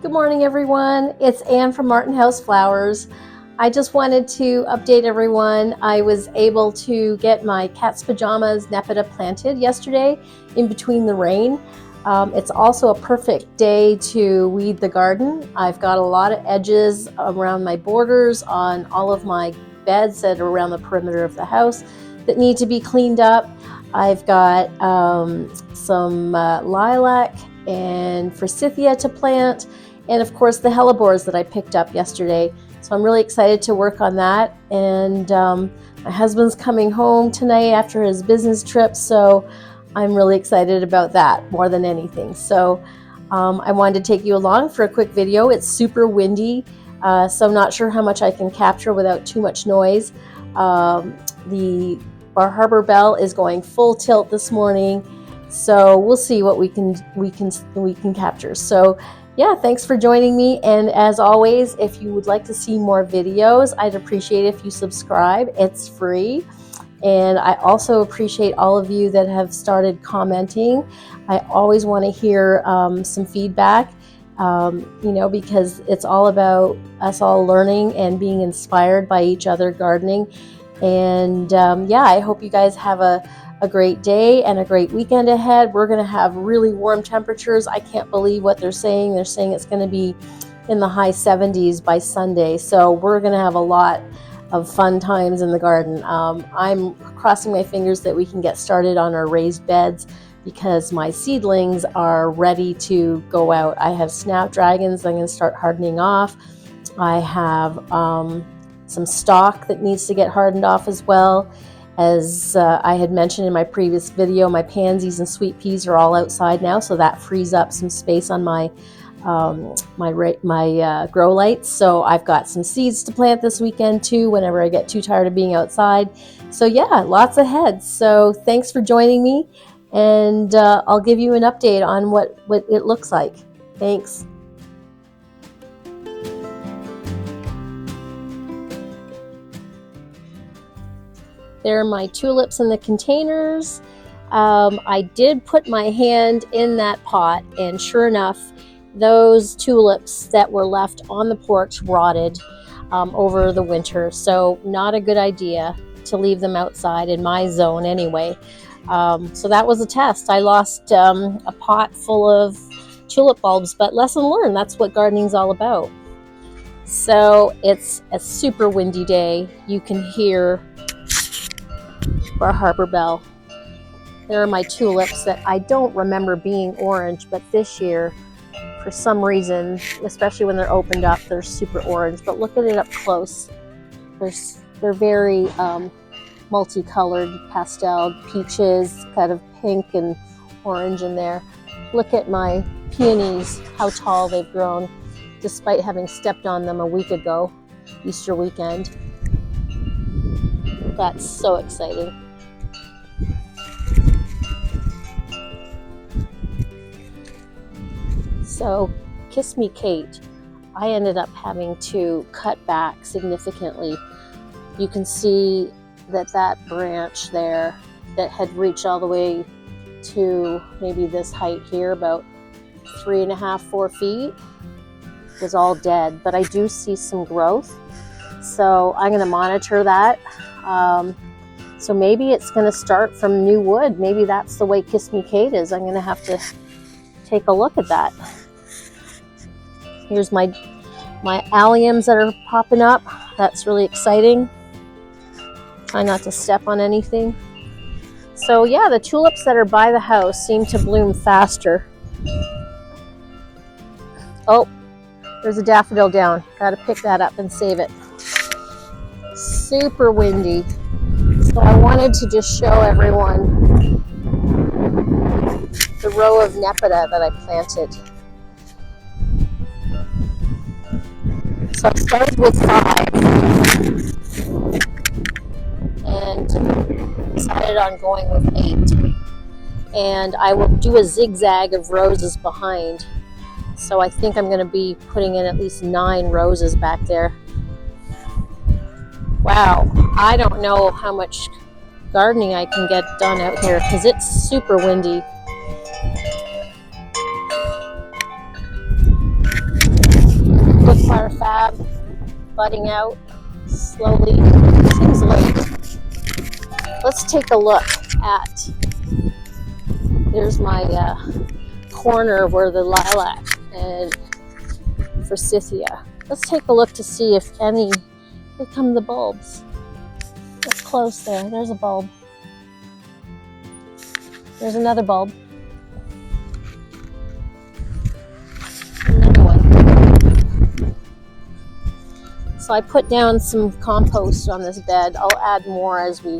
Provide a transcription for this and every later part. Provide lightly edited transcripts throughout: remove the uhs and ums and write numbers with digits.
Good morning, everyone. It's Anne from Martin House Flowers. I just wanted to update everyone. I was able to get my cat's pajamas Nepeta planted yesterday in between the rain. It's also a perfect day to weed the garden. I've got a lot of edges around my borders on all of my beds that are around the perimeter of the house that need to be cleaned up. I've got some lilac and forsythia to plant, and of course the Hellebores that I picked up yesterday. So I'm really excited to work on that. And my husband's coming home tonight after his business trip, so I'm really excited about that more than anything. So I wanted to take you along for a quick video. It's super windy, so I'm not sure how much I can capture without too much noise. The Bar Harbor Bell is going full tilt this morning, so we'll see what we can capture. So yeah, thanks for joining me, and as always, if you would like to see more videos, I'd appreciate it if you subscribe. It's free. And I also appreciate all of you that have started commenting. I always want to hear some feedback, because it's all about us all learning and being inspired by each other gardening. And yeah, I hope you guys have a great day and a great weekend ahead. We're going to have really warm temperatures. I can't believe what they're saying. They're saying it's going to be in the high 70s by Sunday. So we're going to have a lot of fun times in the garden. I'm crossing my fingers that we can get started on our raised beds because my seedlings are ready to go out. I have snapdragons I'm going to start hardening off. I have some stalk that needs to get hardened off as well. As I had mentioned in my previous video, my pansies and sweet peas are all outside now, so that frees up some space on my grow lights. So I've got some seeds to plant this weekend too whenever I get too tired of being outside. So yeah, lots ahead. So thanks for joining me, and I'll give you an update on what it looks like. Thanks. There are my tulips in the containers. I did put my hand in that pot, and sure enough, those tulips that were left on the porch rotted over the winter. So not a good idea to leave them outside in my zone anyway. So that was a test. I lost a pot full of tulip bulbs, but lesson learned. That's what gardening's all about. So it's a super windy day. You can hear Bar Harbor Bell. There are my tulips that I don't remember being orange, but this year, for some reason, especially when they're opened up, they're super orange. But look at it up close. They're very multicolored, pastel, peaches, kind of pink and orange in there. Look at my peonies, how tall they've grown, despite having stepped on them a week ago, Easter weekend. That's so exciting. So, Kiss Me Kate, I ended up having to cut back significantly. You can see that branch there that had reached all the way to maybe this height here, about 3.5, 4 feet, was all dead. But I do see some growth, so I'm going to monitor that. So maybe it's going to start from new wood. Maybe that's the way Kiss Me Kate is. I'm going to have to take a look at that. Here's my alliums that are popping up. That's really exciting. Try not to step on anything. So yeah, the tulips that are by the house seem to bloom faster. Oh, there's a daffodil down. Got to pick that up and save it. Super windy. So I wanted to just show everyone the row of Nepeta that I planted. So I started with 5 and decided on going with 8. And I will do a zigzag of roses behind. So I think I'm going to be putting in at least 9 roses back there. Wow, I don't know how much gardening I can get done out here because it's super windy. budding out slowly. Seems late. Let's take a look at, there's my corner where the lilac and forsythia. Let's take a look to see if any, here come the bulbs. That's close there, there's a bulb. There's another bulb. Another one. So I put down some compost on this bed. I'll add more as we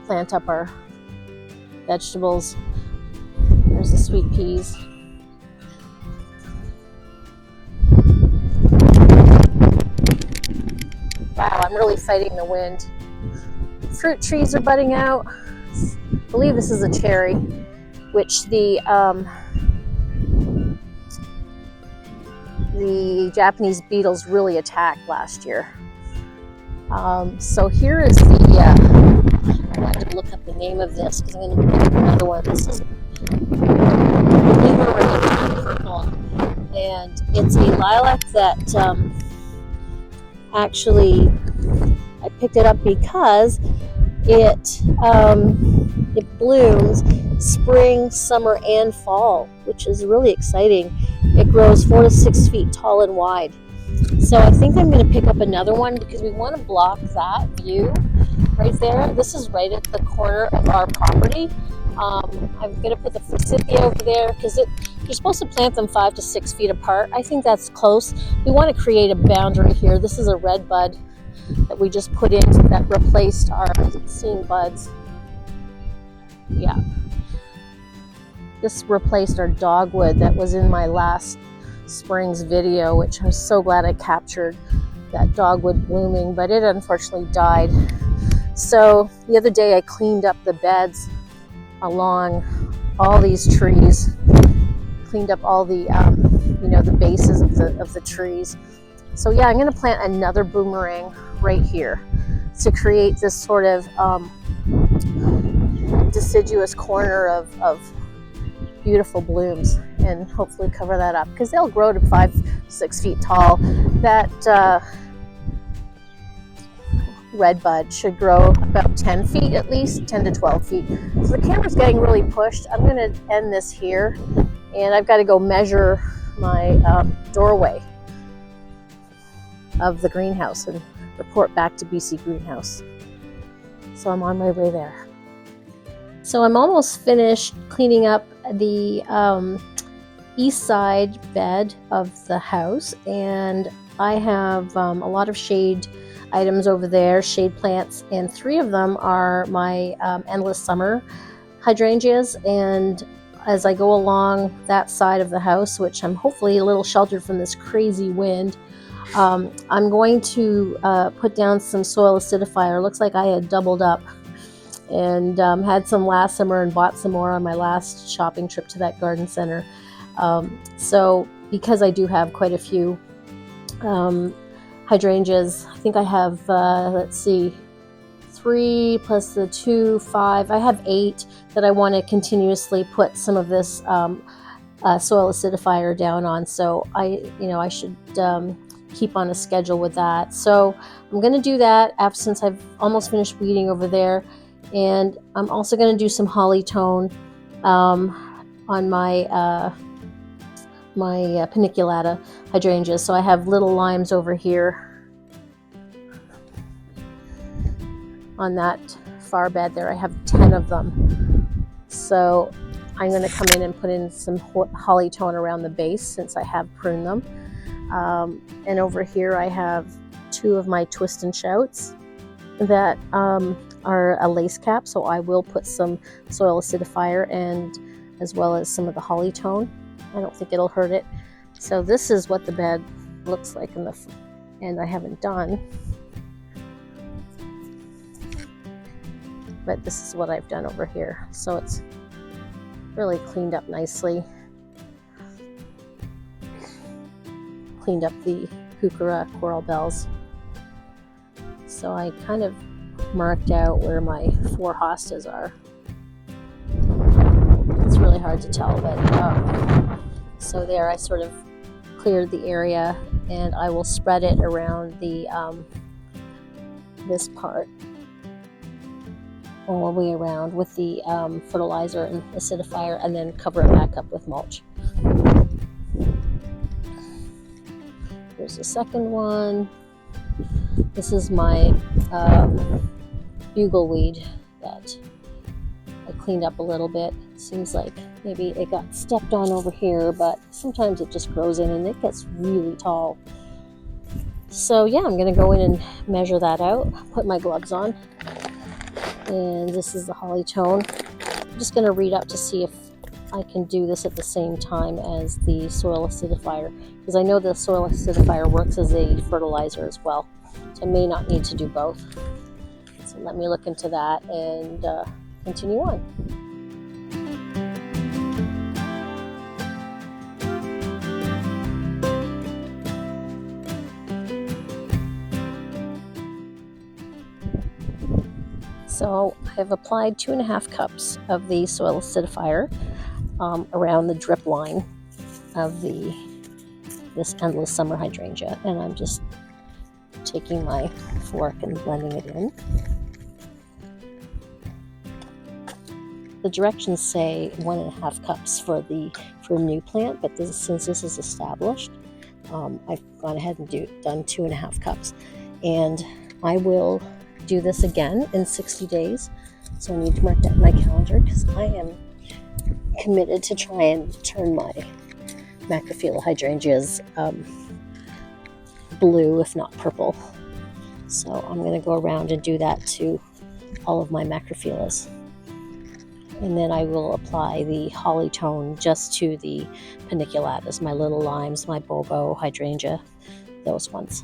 plant up our vegetables. There's the sweet peas. Wow, I'm really fighting the wind. Fruit trees are budding out. I believe this is a cherry, which the Japanese beetles really attacked last year. So here is the, I wanted to look up the name of this because I'm going to pick up another one. This is purple, and it's a lilac that actually I picked it up because it blooms spring, summer, and fall, which is really exciting. It grows 4 to 6 feet tall and wide. So I think I'm going to pick up another one because we want to block that view right there. This is right at the corner of our property. I'm going to put the forsythia over there because you're supposed to plant them 5 to 6 feet apart. I think that's close. We want to create a boundary here. This is a red bud that we just put in that replaced our seeing buds. Yeah. This replaced our dogwood that was in my last spring's video, which I'm so glad I captured that dogwood blooming, but it unfortunately died. So the other day I cleaned up the beds along all these trees, cleaned up all the the bases of the trees. So yeah, I'm going to plant another boomerang right here to create this sort of deciduous corner of beautiful blooms, and hopefully cover that up because they'll grow to 5-6 feet tall. That red bud should grow about 10 feet, at least 10 to 12 feet. So the camera's getting really pushed. I'm going to end this here, and I've got to go measure my doorway of the greenhouse and report back to BC Greenhouse. So I'm on my way there. So I'm almost finished cleaning up the east side bed of the house, and I have a lot of shade items over there, shade plants, and 3 of them are my endless summer hydrangeas. And as I go along that side of the house, which I'm hopefully a little sheltered from this crazy wind, I'm going to put down some soil acidifier. Looks like I had doubled up and had some last summer and bought some more on my last shopping trip to that garden center. So because I do have quite a few hydrangeas, I think I have, let's see, 3 plus the 2, 5. I have 8 that I want to continuously put some of this soil acidifier down on. So I should keep on a schedule with that. So I'm going to do that since I've almost finished weeding over there. And I'm also going to do some holly tone on my my paniculata hydrangeas. So I have little limes over here on that far bed there. I have 10 of them. So I'm going to come in and put in some holly tone around the base since I have pruned them. And over here I have 2 of my twist and shouts that are a lace cap, so I will put some soil acidifier and as well as some of the holly tone. I don't think it'll hurt it. So this is what the bed looks like and I haven't done, but this is what I've done over here. So it's really cleaned up nicely. Cleaned up the heuchera coral bells. So I kind of marked out where my 4 hostas are. It's really hard to tell, but so there I sort of cleared the area, and I will spread it around the this part all the way around with the fertilizer and acidifier, and then cover it back up with mulch. Here's the second one. This is my bugleweed that I cleaned up a little bit. Seems like maybe it got stepped on over here, but sometimes it just grows in and it gets really tall. So yeah, I'm gonna go in and measure that out, put my gloves on. And this is the holly tone. I'm just gonna read out to see if I can do this at the same time as the soil acidifier, because I know the soil acidifier works as a fertilizer as well. So I may not need to do both. So let me look into that and continue on. So I've applied 2.5 cups of the soil acidifier around the drip line of this endless summer hydrangea, and I'm just taking my fork and blending it in. The directions say 1.5 cups for a new plant, but since this is established, I've gone ahead and done 2.5 cups, and I will do this again in 60 days. So I need to mark that in my calendar because I am committed to try and turn my macrophylla hydrangeas blue, if not purple. So I'm going to go around and do that to all of my macrophyllas. And then I will apply the holly tone just to the paniculatas, my little limes, my bobo hydrangea, those ones.